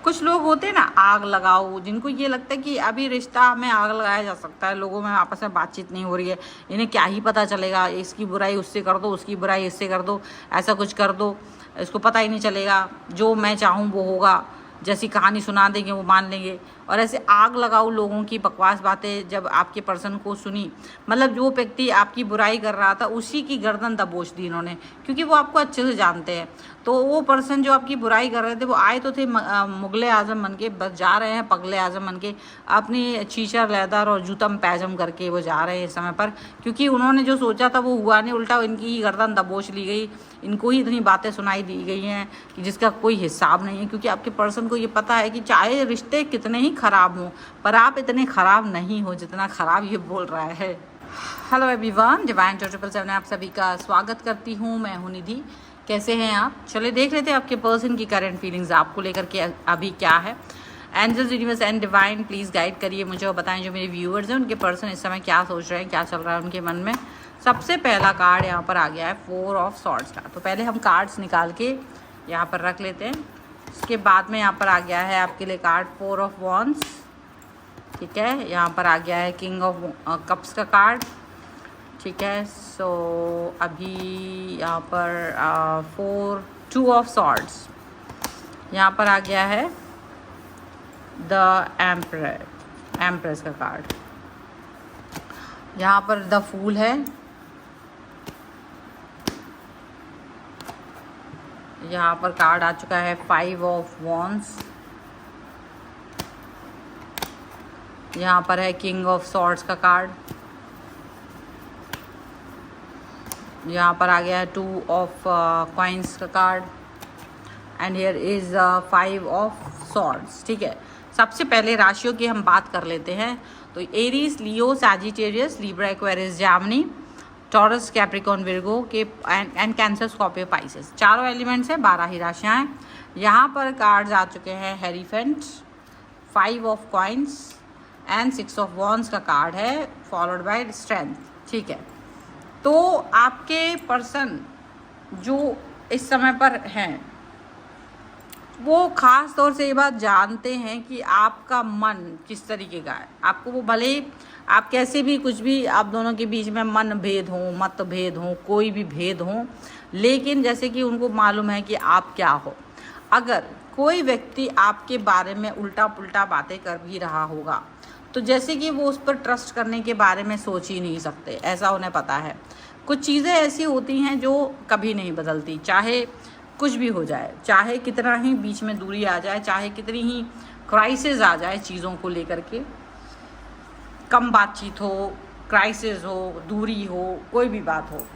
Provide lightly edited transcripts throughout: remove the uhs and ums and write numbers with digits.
कुछ लोग होते हैं ना आग लगाओ, जिनको ये लगता है कि अभी रिश्ता में आग लगाया जा सकता है, लोगों में आपस में बातचीत नहीं हो रही है, इन्हें क्या ही पता चलेगा, इसकी बुराई उससे कर दो, उसकी बुराई इससे कर दो, ऐसा कुछ कर दो, इसको पता ही नहीं चलेगा, जो मैं चाहूँ वो होगा, जैसी कहानी सुना देंगे वो मान लेंगे। और ऐसे आग लगाओ लोगों की बकवास बातें जब आपके पर्सन को सुनी, मतलब जो व्यक्ति आपकी बुराई कर रहा था उसी की गर्दन दबोच दी इन्होंने, क्योंकि वो आपको अच्छे से जानते हैं। तो वो पर्सन जो आपकी बुराई कर रहे थे वो आए तो थे मुगले आजम बन के, बस जा रहे हैं पगले आजम बन के, अपनी चीचर लेदर और जूतम पैजम करके वो जा रहे हैं इस समय पर, क्योंकि उन्होंने जो सोचा था वो हुआ नहीं, उल्टा इनकी ही गर्दन दबोच ली गई, इनको ही इतनी बातें सुनाई दी गई हैं कि जिसका कोई हिसाब नहीं है। क्योंकि आपके पर्सन को ये पता है कि चाहे रिश्ते कितने ही ख़राब हों पर आप इतने ख़राब नहीं हो जितना ख़राब ये बोल रहा है। हेलो एवरीवन, डिवाइन 777 में आप सभी का स्वागत करती हूँ। मैं हूँ निधि। कैसे हैं आप? चलिए देख लेते हैं आपके पर्सन की करंट फीलिंग्स आपको लेकर के अभी क्या है। Angels, universe and divine please guide करिए मुझे और बताएं जो मेरे व्यूअर्स हैं उनके पर्सन इस समय क्या सोच रहे हैं, क्या चल रहा है उनके मन में। सबसे पहला कार्ड यहाँ पर आ गया है 4 ऑफ सॉर्ड्स का। तो पहले हम कार्ड्स निकाल के यहाँ पर रख लेते हैं। उसके बाद में यहाँ पर आ गया है आपके लिए कार्ड 4 ऑफ वॉन्ड्स, ठीक है। यहाँ पर आ गया है किंग ऑफ कप्स का कार्ड, ठीक है। सो अभी यहाँ पर 2 ऑफ सॉर्ड्स, यहाँ पर आ गया है द एम्प्रेस का कार्ड, यहाँ पर द फूल है, यहाँ पर कार्ड आ चुका है 5 ऑफ वॉन्ड्स, यहाँ पर है किंग ऑफ सॉर्ड्स का कार्ड, यहाँ पर आ गया है 2 ऑफ कॉइन्स का card and here is 5 of swords, ठीक है। सबसे पहले राशियों की हम बात कर लेते हैं। तो Aries, Leo, Sagittarius, Libra, Aquarius, Gemini, Taurus, Capricorn, Virgo के एंड कैंसर, स्कॉर्पियो, पाइसेस, चारों एलिमेंट्स हैं, 12 ही राशियाँ हैं। यहाँ पर कार्ड्स आ चुके हैं हेरीफेंट, 5 of coins and 6 of wands का कार्ड है, फॉलोड बाय स्ट्रेंथ, ठीक है। तो आपके पर्सन जो इस समय पर हैं वो ख़ास तौर से ये बात जानते हैं कि आपका मन किस तरीके का है। आपको वो भले आप कैसे भी कुछ भी आप दोनों के बीच में मन भेद हो, मतभेद हो, कोई भी भेद हो, लेकिन जैसे कि उनको मालूम है कि आप क्या हो। अगर कोई व्यक्ति आपके बारे में उल्टा पुल्टा बातें कर भी रहा होगा तो जैसे कि वो उस पर ट्रस्ट करने के बारे में सोच ही नहीं सकते, ऐसा उन्हें पता है। कुछ चीज़ें ऐसी होती हैं जो कभी नहीं बदलती, चाहे कुछ भी हो जाए, चाहे कितना ही बीच में दूरी आ जाए, चाहे कितनी ही क्राइसिस आ जाए चीज़ों को लेकर के, कम बातचीत हो, क्राइसिस हो, दूरी हो, कोई भी बात हो,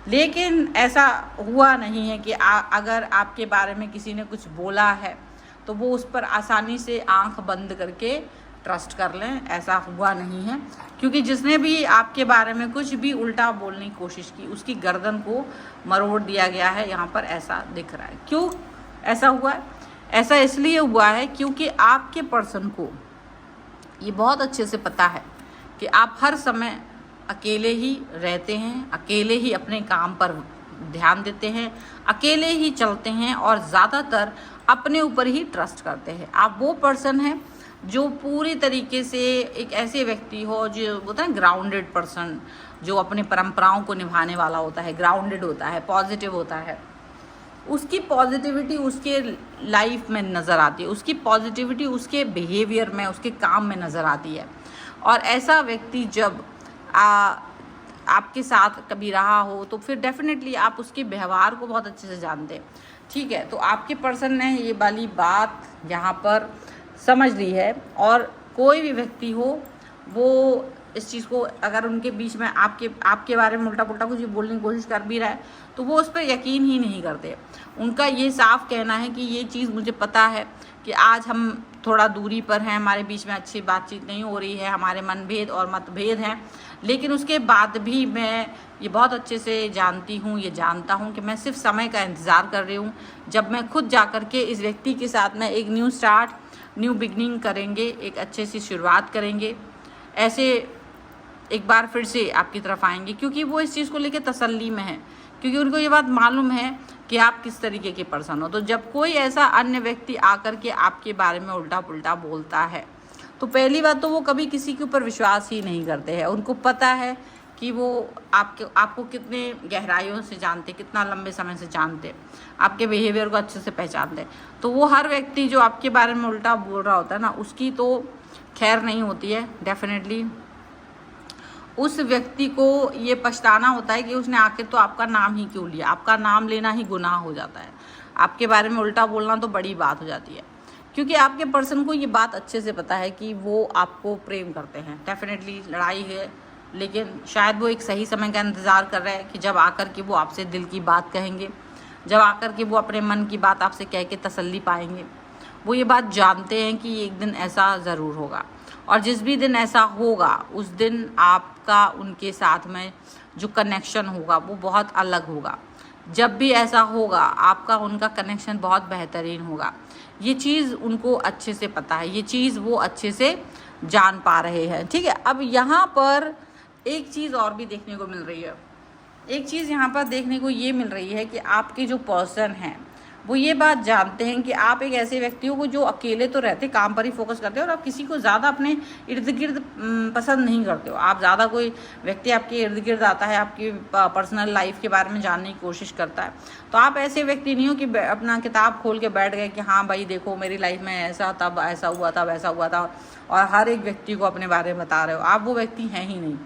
लेकिन ऐसा हुआ नहीं है कि अगर आपके बारे में किसी ने कुछ बोला है तो वो उस पर आसानी से आंख बंद करके ट्रस्ट कर लें, ऐसा हुआ नहीं है। क्योंकि जिसने भी आपके बारे में कुछ भी उल्टा बोलने की कोशिश की उसकी गर्दन को मरोड़ दिया गया है, यहाँ पर ऐसा दिख रहा है। क्यों ऐसा हुआ है? ऐसा इसलिए हुआ है क्योंकि आपके पर्सन को ये बहुत अच्छे से पता है कि आप हर समय अकेले ही रहते हैं, अकेले ही अपने काम पर ध्यान देते हैं, अकेले ही चलते हैं और ज़्यादातर अपने ऊपर ही ट्रस्ट करते हैं। आप वो पर्सन हैं जो पूरी तरीके से एक ऐसे व्यक्ति हो जो होता है ग्राउंडेड पर्सन, जो अपनी परंपराओं को निभाने वाला होता है, ग्राउंडेड होता है, पॉजिटिव होता है। उसकी पॉजिटिविटी उसके लाइफ में नज़र आती है, उसकी पॉजिटिविटी उसके बिहेवियर में, उसके काम में नज़र आती है। और ऐसा व्यक्ति जब आपके साथ कभी रहा हो तो फिर डेफिनेटली आप उसके व्यवहार को बहुत अच्छे से जानते हैं, ठीक है। तो आपके पर्सन ने ये वाली बात यहाँ पर समझ ली है और कोई भी व्यक्ति हो वो इस चीज़ को अगर उनके बीच में आपके बारे में उल्टा पुल्टा कुछ बोलने की कोशिश कर भी रहा है तो वो उस पर यकीन ही नहीं करते। उनका ये साफ कहना है कि ये चीज़ मुझे पता है कि आज हम थोड़ा दूरी पर हैं, हमारे बीच में अच्छी बातचीत नहीं हो रही है, हमारे मनभेद और मतभेद हैं, लेकिन उसके बाद भी मैं ये बहुत अच्छे से जानती हूँ, ये जानता हूँ कि मैं सिर्फ समय का इंतज़ार कर रही हूँ जब मैं खुद जा कर के इस व्यक्ति के साथ में एक न्यू बिगनिंग करेंगे, एक अच्छे सी शुरुआत करेंगे, ऐसे एक बार फिर से आपकी तरफ आएंगे। क्योंकि वो इस चीज़ को लेकर तसल्ली में है क्योंकि उनको ये बात मालूम है कि आप किस तरीके के पर्सन हो। तो जब कोई ऐसा अन्य व्यक्ति आकर के आपके बारे में उल्टा पुल्टा बोलता है तो पहली बात तो वो कभी किसी के ऊपर विश्वास ही नहीं करते हैं। उनको पता है कि वो आपको कितने गहराइयों से जानते, कितना लंबे समय से जानते, आपके बिहेवियर को अच्छे से पहचानते। तो वो हर व्यक्ति जो आपके बारे में उल्टा बोल रहा होता है ना, उसकी तो खैर नहीं होती है। डेफिनेटली उस व्यक्ति को ये पछताना होता है कि उसने आखिर तो आपका नाम ही क्यों लिया। आपका नाम लेना ही गुनाह हो जाता है, आपके बारे में उल्टा बोलना तो बड़ी बात हो जाती है। क्योंकि आपके पर्सन को ये बात अच्छे से पता है कि वो आपको प्रेम करते हैं। डेफिनेटली लड़ाई है, लेकिन शायद वो एक सही समय का इंतज़ार कर रहे हैं कि जब आकर के वो आपसे दिल की बात कहेंगे, जब आकर के वो अपने मन की बात आपसे कह के तसल्ली पाएंगे। वो ये बात जानते हैं कि एक दिन ऐसा ज़रूर होगा, और जिस भी दिन ऐसा होगा उस दिन आपका उनके साथ में जो कनेक्शन होगा वो बहुत अलग होगा। जब भी ऐसा होगा आपका उनका कनेक्शन बहुत बेहतरीन होगा। ये चीज़ उनको अच्छे से पता है, ये चीज़ वो अच्छे से जान पा रहे हैं। ठीक है, अब यहाँ पर एक चीज़ और भी देखने को मिल रही है। एक चीज़ यहाँ पर देखने को ये मिल रही है कि आपके जो पर्सन हैं वो ये बात जानते हैं कि आप एक ऐसे व्यक्ति हो जो अकेले तो रहते, काम पर ही फोकस करते हो, और आप किसी को ज़्यादा अपने इर्द गिर्द पसंद नहीं करते हो। आप ज़्यादा कोई व्यक्ति आपके इर्द गिर्द आता है, आपकी पर्सनल लाइफ के बारे में जानने की कोशिश करता है, तो आप ऐसे व्यक्ति नहीं हो कि अपना किताब खोल के बैठ गए कि हाँ भाई देखो मेरी लाइफ में ऐसा, तब ऐसा हुआ था, वैसा हुआ था, और हर एक व्यक्ति को अपने बारे में बता रहे हो। आप वो व्यक्ति हैं ही नहीं।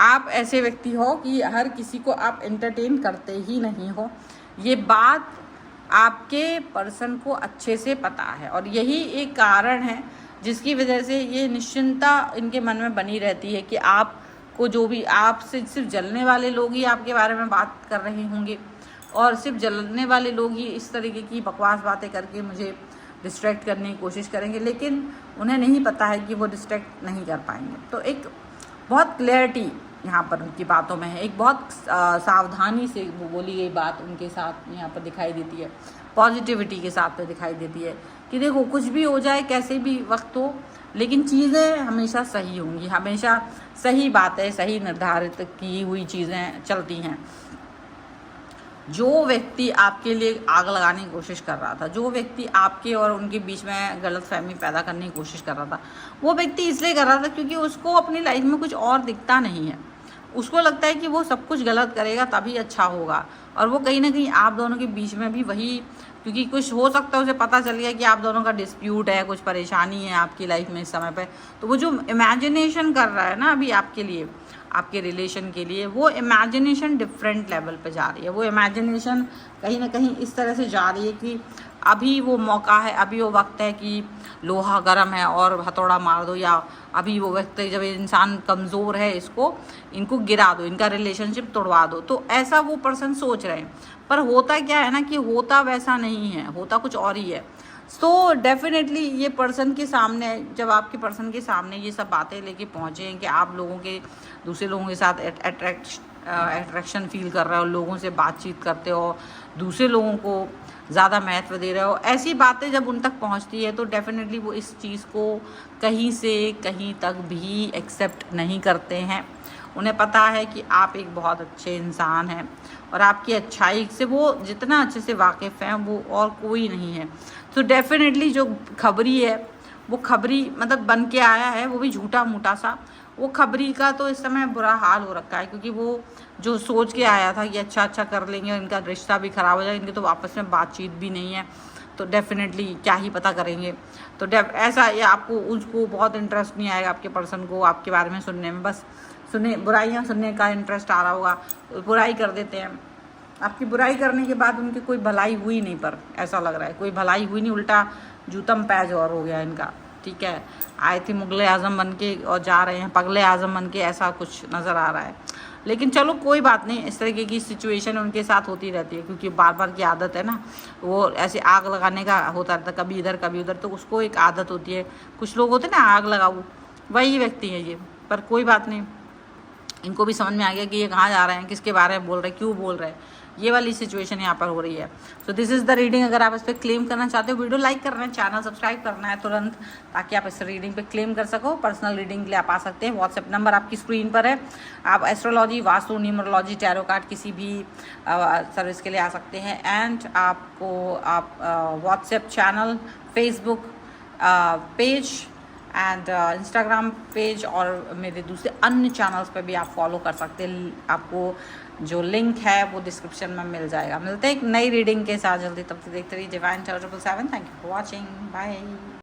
आप ऐसे व्यक्ति हो कि हर किसी को आप एंटरटेन करते ही नहीं हो। ये बात आपके पर्सन को अच्छे से पता है, और यही एक कारण है जिसकी वजह से ये निश्चिंतता इनके मन में बनी रहती है कि आपको जो भी आपसे सिर्फ जलने वाले लोग ही आपके बारे में बात कर रहे होंगे, और सिर्फ जलने वाले लोग ही इस तरीके की बकवास बातें करके मुझे डिस्ट्रैक्ट करने की कोशिश करेंगे, लेकिन उन्हें नहीं पता है कि वो डिस्ट्रैक्ट नहीं कर पाएंगे। तो एक बहुत क्लैरिटी यहाँ पर उनकी बातों में है, एक बहुत सावधानी से वो बोली गई बात उनके साथ यहाँ पर दिखाई देती है, पॉजिटिविटी के साथ में दिखाई देती है कि देखो कुछ भी हो जाए, कैसे भी वक्त हो, लेकिन चीज़ें हमेशा सही होंगी, हमेशा सही बातें, सही निर्धारित की हुई चीज़ें चलती हैं। जो व्यक्ति आपके लिए आग लगाने की कोशिश कर रहा था, जो व्यक्ति आपके और उनके बीच में गलतफहमी पैदा करने की कोशिश कर रहा था, वो व्यक्ति इसलिए कर रहा था क्योंकि उसको अपनी लाइफ में कुछ और दिखता नहीं है। उसको लगता है कि वो सब कुछ गलत करेगा तभी अच्छा होगा, और वो कहीं ना कहीं आप दोनों के बीच में भी वही, क्योंकि कुछ हो सकता है उसे पता चल गया कि आप दोनों का डिस्प्यूट है, कुछ परेशानी है आपकी लाइफ में इस समय पे, तो वो जो इमेजिनेशन कर रहा है ना अभी आपके लिए, आपके रिलेशन के लिए, वो इमेजिनेशन डिफरेंट लेवल पे जा रही है। वो इमेजिनेशन कहीं ना कहीं इस तरह से जा रही है कि अभी वो मौका है, अभी वो वक्त है कि लोहा गर्म है और हथौड़ा मार दो, या अभी वो वक्त है जब इंसान कमज़ोर है, इनको गिरा दो, इनका रिलेशनशिप तोड़वा दो। तो ऐसा वो पर्सन सोच रहे हैं, पर होता क्या है ना कि होता वैसा नहीं है, होता कुछ और ही है। सो डेफिनेटली ये पर्सन के सामने, जब आपके पर्सन के सामने ये सब बातें लेके पहुँचे हैं कि आप लोगों के दूसरे लोगों के साथ अट्रैक्शन फील कर रहे हो, लोगों से बातचीत करते हो, दूसरे लोगों को ज़्यादा महत्व दे रहे हो, ऐसी बातें जब उन तक पहुंचती है तो डेफिनेटली वो इस चीज़ को कहीं से कहीं तक भी एक्सेप्ट नहीं करते हैं। उन्हें पता है कि आप एक बहुत अच्छे इंसान हैं, और आपकी अच्छाई से वो जितना अच्छे से वाकिफ़ हैं वो और कोई नहीं है। तो डेफिनेटली जो खबरी है वो खबरी मतलब बन के आया है, वो भी झूठा मूठा सा, वो खबरी का तो इस समय बुरा हाल हो रखा है, क्योंकि वो जो सोच के आया था कि अच्छा कर लेंगे और इनका रिश्ता भी ख़राब हो जाएगा, इनके तो आपस में बातचीत भी नहीं है, तो डेफिनेटली क्या ही पता करेंगे। तो ऐसा ये आपको उसको बहुत इंटरेस्ट नहीं आएगा आपके पर्सन को आपके बारे में सुनने में, बस बुराइयाँ सुनने का इंटरेस्ट आ रहा होगा, तो बुराई कर देते हैं। आपकी बुराई करने के बाद उनकी कोई भलाई हुई नहीं, पर ऐसा लग रहा है कोई भलाई हुई नहीं, उल्टा जूतम पैज और हो गया इनका। ठीक है, आए थे मुगले आज़म बन के और जा रहे हैं पगले आज़म बन के, ऐसा कुछ नज़र आ रहा है। लेकिन चलो कोई बात नहीं, इस तरीके की सिचुएशन उनके साथ होती रहती है, क्योंकि बार बार की आदत है ना, वो ऐसे आग लगाने का होता रहता, कभी इधर कभी उधर, तो उसको एक आदत होती है। कुछ लोग होते हैं ना आग लगाओ, वही व्यक्ति है ये। पर कोई बात नहीं, इनको भी समझ में आ गया कि ये कहाँ जा रहे हैं, किसके बारे में बोल रहे हैं, क्यों बोल रहे हैं। ये वाली सिचुएशन यहाँ पर हो रही है। So this is the reading. अगर आप इस पर क्लेम करना चाहते हो, वीडियो लाइक करना है, चैनल सब्सक्राइब करना है तुरंत, ताकि आप इस रीडिंग पे क्लेम कर सको। पर्सनल रीडिंग के लिए आप आ सकते हैं। व्हाट्सएप नंबर आपकी स्क्रीन पर है। आप astrology, vastu, numerology, tarot card किसी भी सर्विस के लिए आ सकते हैं। एंड आपको आप WhatsApp channel, Facebook page and Instagram page और मेरे दूसरे अन्य चैनल्स पे भी आप फॉलो कर सकते हैं। आपको जो लिंक है वो डिस्क्रिप्शन में मिल जाएगा। मिलते हैं एक नई रीडिंग के साथ जल्दी। तब तक देखते रहिए divine 777। Thank you for watching. Bye.